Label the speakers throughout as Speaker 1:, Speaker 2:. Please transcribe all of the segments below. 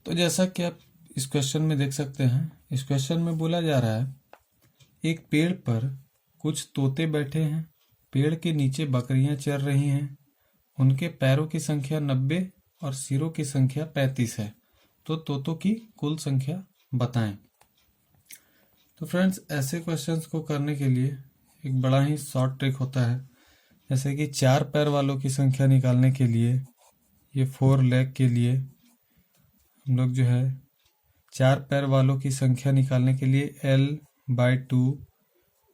Speaker 1: तो जैसा कि आप इस क्वेश्चन में देख सकते हैं, इस क्वेश्चन में बोला जा रहा है एक पेड़ पर कुछ तोते बैठे हैं, पेड़ के नीचे बकरियां चर रही हैं, उनके पैरों की संख्या 90 और सिरों की संख्या 35 है, तो तोतों की कुल संख्या बताएं। तो फ्रेंड्स, ऐसे क्वेश्चंस को करने के लिए एक बड़ा ही शॉर्ट ट्रिक होता है। जैसे कि 4 पैर वालों की संख्या निकालने के लिए, ये 4 लेग के लिए हम लोग जो है 4 पैर वालों की संख्या निकालने के लिए L/2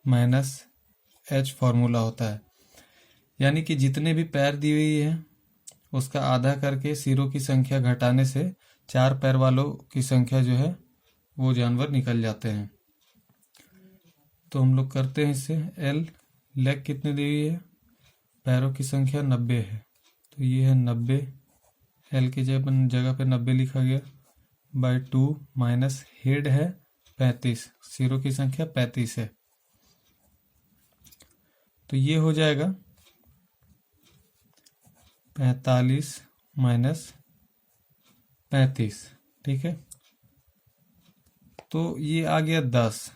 Speaker 1: - H फॉर्मूला होता है। यानी कि जितने भी पैर दी हुई है उसका आधा करके सिरों की संख्या घटाने से 4 पैर वालों की संख्या जो है वो जानवर निकल जाते हैं। तो हम लोग करते हैं इससे। L लेग कितने दी हुई है, पैरों की संख्या 90 है, तो ये है 90, L की जगह पे 90 लिखा गया, /2 माइनस हेड है 35, सिरों की संख्या 35 है, तो ये हो जाएगा 45 माइनस 35। ठीक है, तो ये आ गया 10।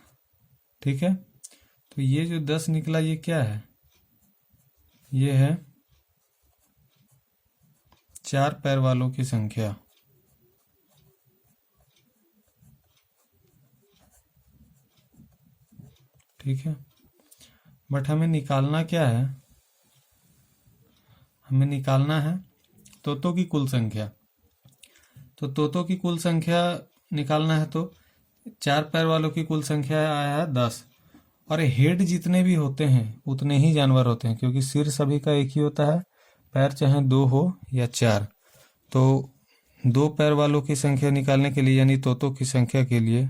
Speaker 1: ठीक है, तो ये जो 10 निकला ये क्या है, ये है 4 पैर वालों की संख्या। ठीक है, बट हमें निकालना क्या है, हमें निकालना है तोतों की कुल संख्या। तो तोतों की कुल संख्या निकालना है तो 4 पैर वालों की कुल संख्या आया है 10, और हेड जितने भी होते हैं उतने ही जानवर होते हैं, क्योंकि सिर सभी का एक ही होता है, पैर चाहे 2 हो या 4। तो 2 पैर वालों की संख्या निकालने के लिए, यानी तोतों की संख्या के लिए,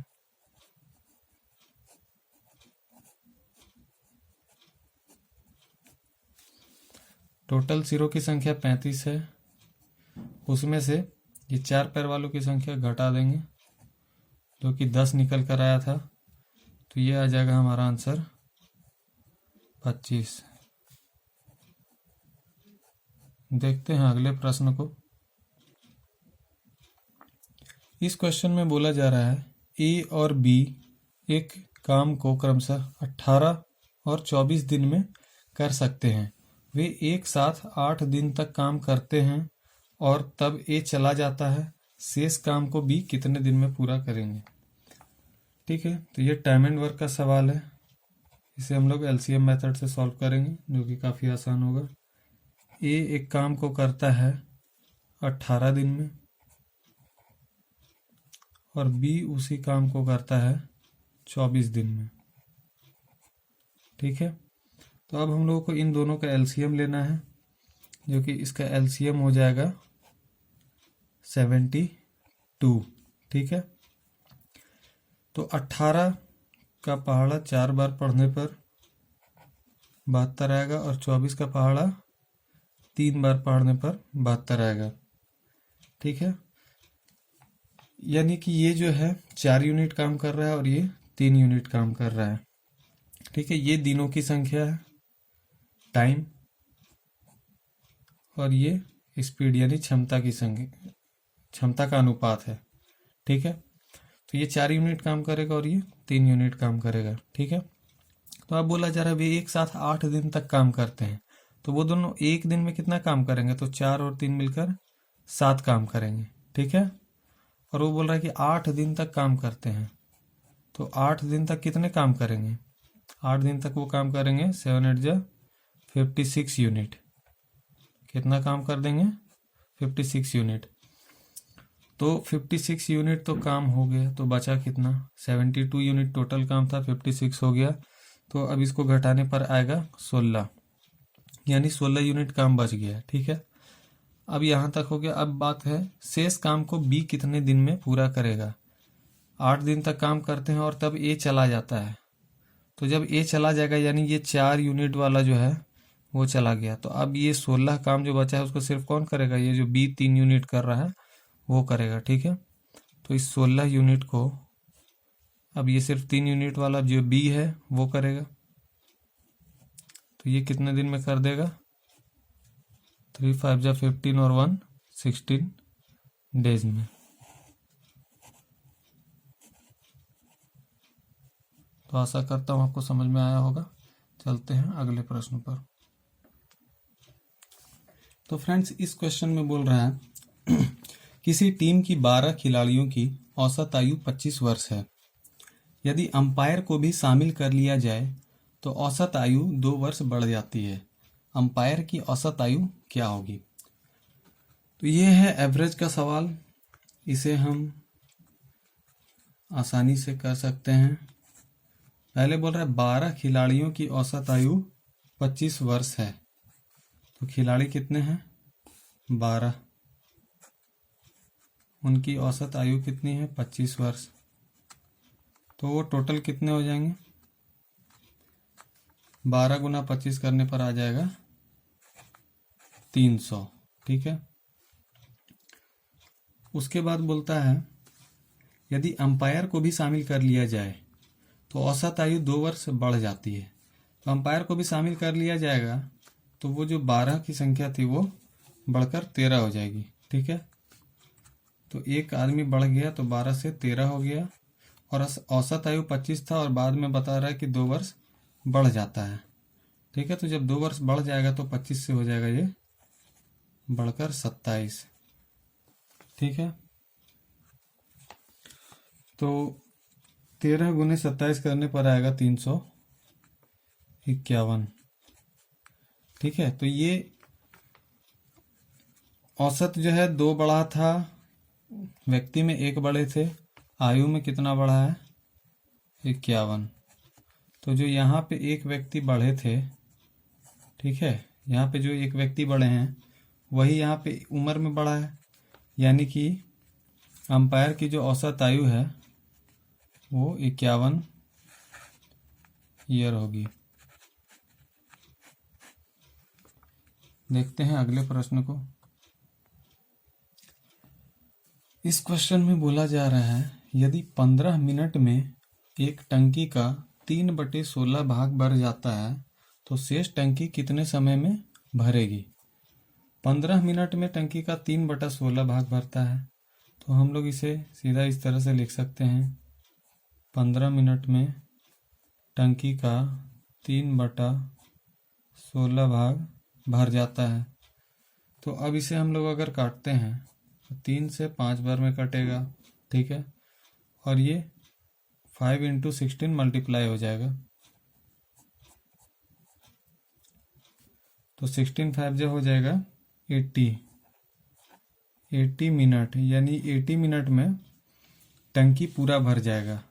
Speaker 1: टोटल सिरों की संख्या 35 है, उसमें से ये 4 पैर वालों की संख्या घटा देंगे, जो कि 10 निकल कर आया था, तो ये आ जाएगा हमारा आंसर 25। देखते हैं अगले प्रश्न को। इस क्वेश्चन में बोला जा रहा है ए और बी एक काम को क्रमशः 18 और 24 दिन में कर सकते हैं। वे एक साथ 8 दिन तक काम करते हैं और तब ए चला जाता है। शेष काम को बी कितने दिन में पूरा करेंगे। ठीक है, तो ये टाइम एंड वर्क का सवाल है, इसे हम लोग एलसीएम मेथड से सॉल्व करेंगे, जो कि काफ़ी आसान होगा। ए एक काम को करता है 18 दिन में और बी उसी काम को करता है 24 दिन में। ठीक है, तो अब हम लोगों को इन दोनों का एलसीएम लेना है, जो कि इसका एलसीएम हो जाएगा 72। ठीक है, तो 18 का पहाड़ा 4 बार पढ़ने पर 72 आएगा और 24 का पहाड़ा 3 बार पढ़ने पर 72 आएगा। ठीक है, यानी कि ये जो है 4 यूनिट काम कर रहा है और ये 3 यूनिट काम कर रहा है। ठीक है, ये दिनों की संख्या है, टाइम, और ये स्पीड यानी क्षमता की संख्या, क्षमता का अनुपात है। ठीक है, तो ये 4 यूनिट काम करेगा और ये 3 यूनिट काम करेगा। ठीक है, तो अब बोला जा रहा है वे एक साथ 8 दिन तक काम करते हैं, तो वो दोनों एक दिन में कितना काम करेंगे, तो 4 और 3 मिलकर 7 काम करेंगे। ठीक है, और वो बोल रहा है कि 8 दिन तक काम करते हैं, तो 8 दिन तक कितने काम करेंगे, 8 दिन तक वो काम करेंगे 7 8 जा 56 यूनिट। कितना काम कर देंगे, 56 यूनिट। तो 56 यूनिट तो काम हो गया, तो बचा कितना, 72 यूनिट टोटल काम था, 56 हो गया, तो अब इसको घटाने पर आएगा 16, यानी 16 यूनिट काम बच गया। ठीक है, अब यहाँ तक हो गया। अब बात है शेष काम को बी कितने दिन में पूरा करेगा। 8 दिन तक काम करते हैं और तब ए चला जाता है, तो जब ए चला जाएगा यानी ये 4 यूनिट वाला जो है वो चला गया, तो अब ये 16 काम जो बचा है उसको सिर्फ कौन करेगा, ये जो बी 3 यूनिट कर रहा है वो करेगा। ठीक है, तो इस 16 यूनिट को अब ये सिर्फ 3 यूनिट वाला जो बी है वो करेगा, तो ये कितने दिन में कर देगा, 3 5 जा 15 और 1 16 डेज में। तो आशा करता हूँ आपको समझ में आया होगा। चलते हैं अगले प्रश्न पर। तो फ्रेंड्स, इस क्वेश्चन में बोल रहा है किसी टीम की 12 खिलाड़ियों की औसत आयु 25 वर्ष है। यदि अंपायर को भी शामिल कर लिया जाए तो औसत आयु 2 वर्ष बढ़ जाती है। अंपायर की औसत आयु क्या होगी? तो ये है एवरेज का सवाल, इसे हम आसानी से कर सकते हैं। पहले बोल रहा है 12 खिलाड़ियों की औसत आयु 25 वर्ष है। तो खिलाड़ी कितने हैं? 12। उनकी औसत आयु कितनी है? 25 वर्ष। तो वो टोटल कितने हो जाएंगे? 12 गुना 25 करने पर आ जाएगा 300। ठीक है। उसके बाद बोलता है यदि अंपायर को भी शामिल कर लिया जाए तो औसत आयु 2 वर्ष बढ़ जाती है। तो अंपायर को भी शामिल कर लिया जाएगा तो वो जो 12 की संख्या थी वो बढ़कर 13 हो जाएगी। ठीक है। तो एक आदमी बढ़ गया तो 12 से 13 हो गया, और औसत आयु 25 था और बाद में बता रहा है कि 2 वर्ष बढ़ जाता है। ठीक है। तो जब 2 वर्ष बढ़ जाएगा तो 25 से हो जाएगा ये बढ़कर 27। ठीक है। तो 13 गुने 27 करने पर आएगा 351। ठीक है। तो ये औसत जो है 2 बढ़ा था, व्यक्ति में 1 बढ़े थे, आयु में कितना बढ़ा है? 51। तो जो यहाँ पे एक व्यक्ति बढ़े थे, ठीक है, यहाँ पे जो एक व्यक्ति बढ़े हैं वही यहाँ पे उम्र में बढ़ा है, यानी कि अंपायर की जो औसत आयु है वो 51 ईयर होगी। देखते हैं अगले प्रश्न को। इस क्वेश्चन में बोला जा रहा है यदि 15 मिनट में एक टंकी का 3/16 भाग भर जाता है तो शेष टंकी कितने समय में भरेगी? 15 मिनट में टंकी का 3/16 भाग भरता है, तो हम लोग इसे सीधा इस तरह से लिख सकते हैं 15 मिनट में टंकी का 3/16 भाग भर जाता है। तो अब इसे हम लोग अगर काटते हैं तो 3 से 5 बार में कटेगा। ठीक है। और ये 5 × 16 मल्टीप्लाई हो जाएगा। तो 16 5 जो हो जाएगा 80 मिनट, यानी 80 मिनट में टंकी पूरा भर जाएगा।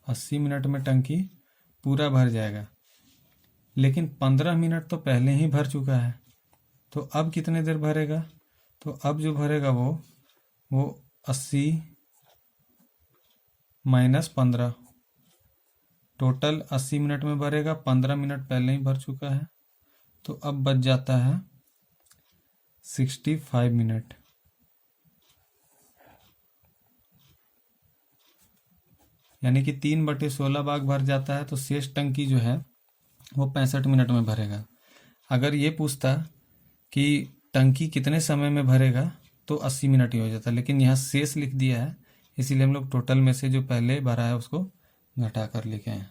Speaker 1: 80 मिनट में टंकी पूरा भर जाएगा, लेकिन 15 मिनट तो पहले ही भर चुका है। तो अब कितने देर भरेगा? तो अब जो भरेगा वो 80 - 15, टोटल 80 मिनट में भरेगा। 15 मिनट पहले ही भर चुका है, तो अब बच जाता है 65 मिनट। यानी कि 3/16 भाग भर जाता है, तो शेष टंकी जो है वो 65 मिनट में भरेगा। अगर ये पूछता कि टंकी कितने समय में भरेगा तो 80 मिनट ही हो जाता, लेकिन यहाँ शेष लिख दिया है, इसीलिए हम लोग टोटल में से जो पहले भरा है उसको घटा कर लिखे हैं।